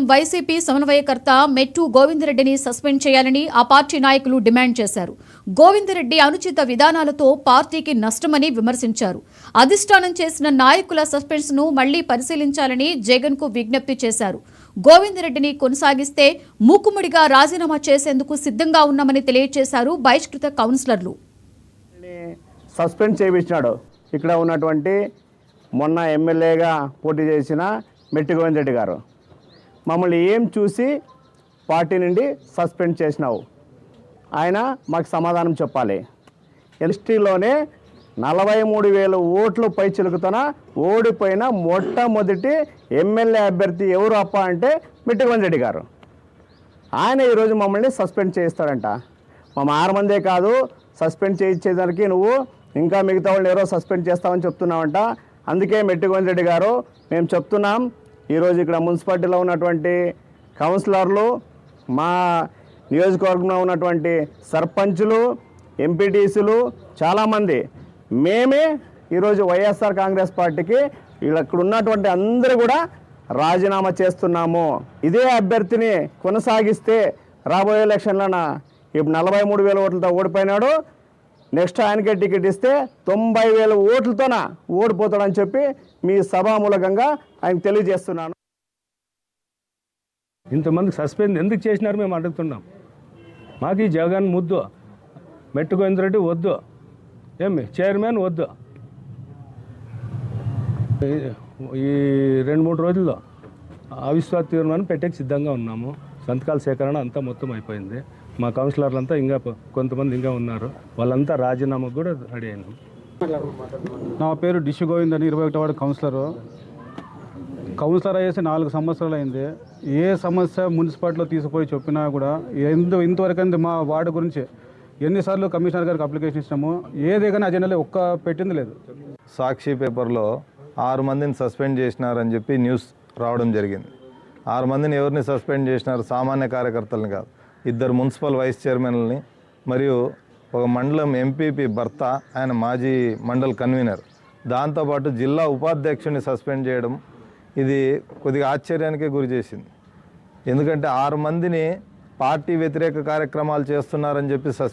YCP సమన్వయకర్త మెట్టు గోవిందరెడ్డిని suspend చేయాలని ఆ పార్టీ నాయకులు డిమాండ్ చేశారు. గోవిందరెడ్డి అనుచిత విధానాలతో పార్టీకి నష్టమని విమర్శించారు. అధిష్టానం చేసిన నాయకుల సస్పెన్స్ ను మళ్లీ పరిశీలించాలని జగన్ కు విజ్ఞప్తి చేశారు. గోవిందరెడ్డిని కొనసాగిస్తే మూకుముడిగా రాజీనామా చేసేందుకు సిద్ధంగా ఉన్నామని తెలియజేశారు బహిష్కృత కౌన్సిలర్లు. సస్పెండ్ చేయించాడు. ఇక్కడ ఉన్నటువంటి మొన్న ఎమ్మెల్యేగా పోటీ చేసిన మెట్టు గోవిందరెడ్డి గారు మమ్మల్ని ఏం చూసి పార్టీ నుండి సస్పెండ్ చేసినావు? ఆయన మాకు సమాధానం చెప్పాలి. ఎస్టీలోనే 43,000 ఓట్లు పై చిలుకుతన ఓడిపోయిన మొట్టమొదటి ఎమ్మెల్యే అభ్యర్థి ఎవరు అప్ప అంటే మెట్టు గోవిందరెడ్డి గారు. ఆయన ఈరోజు మమ్మల్ని సస్పెండ్ చేయిస్తాడంట. మా 6 మందే కాదు సస్పెండ్ చేయించేదానికి నువ్వు ఇంకా మిగతా వాళ్ళని ఎవరో సస్పెండ్ చేస్తామని చెప్తున్నావంట. అందుకే మెట్టు గోవిందరెడ్డి గారు మేము చెప్తున్నాం, ఈరోజు ఇక్కడ మున్సిపాలిటీలో ఉన్నటువంటి కౌన్సిలర్లు, మా నియోజకవర్గంలో ఉన్నటువంటి సర్పంచులు, ఎంపీటీసీలు చాలామంది మేమే ఈరోజు వైఎస్ఆర్ కాంగ్రెస్ పార్టీకి ఇక్కడ ఉన్నటువంటి అందరూ కూడా రాజీనామా చేస్తున్నాము. ఇదే అభ్యర్థిని కొనసాగిస్తే రాబోయే ఎలక్షన్లన ఇప్పుడు 43,000 ఓట్లతో ఓడిపోయినాడు. నెక్స్ట్ ఆయనకే టికెట్ ఇస్తే 90,000 ఓట్లతోన ఓడిపోతాడని చెప్పి మీ సభామూలకంగా ఆయన తెలియజేస్తున్నాను. ఇంతమంది సస్పెండ్ ఎందుకు చేసినారు మేము అడుగుతున్నాం. మాకు ఈ జగన్ ముద్దు, మెట్టు గోవిందరెడ్డి వద్దు, ఏమి చైర్మన్ వద్దు. ఈ 2-3 రోజుల్లో అవిశ్వాస తీర్మానం పెట్టేకి సిద్ధంగా ఉన్నాము. సంతకాల సేకరణ అంతా మొత్తం అయిపోయింది. మా కౌన్సిలర్లు అంతా ఇంకా కొంతమంది ఇంకా ఉన్నారు. వాళ్ళంతా రాజీనామాకు కూడా రెడీ అయినాం. నా పేరు డిష్ గోవింద్ అని 21వ వార్డు కౌన్సిలర్ అయ్యేసి 4 సంవత్సరాలు అయింది. ఏ సమస్య మున్సిపాలిటీలో తీసుకుపోయి చెప్పినా కూడా ఇంతవరకు మా వార్డు గురించి ఎన్నిసార్లు కమిషనర్ గారికి అప్లికేషన్ ఇచ్చినాము, ఏదే కానీ అజెండాలో ఒక్క పెట్టింది లేదు. సాక్షి పేపర్లో 6 మందిని సస్పెండ్ చేసినారని చెప్పి న్యూస్ రావడం జరిగింది. 6 మందిని ఎవరిని సస్పెండ్ చేసినారు? సామాన్య కార్యకర్తలని కాదు, 2 మున్సిపల్ వైస్ చైర్మన్లని మరియు ఒక మండలం ఎంపీపీ భర్త, ఆయన మాజీ మండల్ కన్వీనర్, దాంతోపాటు జిల్లా ఉపాధ్యక్షుడిని సస్పెండ్ చేయడం ఇది కొద్దిగా ఆశ్చర్యానికే గురి చేసింది. ఎందుకంటే 6 మందిని పార్టీ వ్యతిరేక కార్యక్రమాలు చేస్తున్నారని చెప్పి సస్పెండ్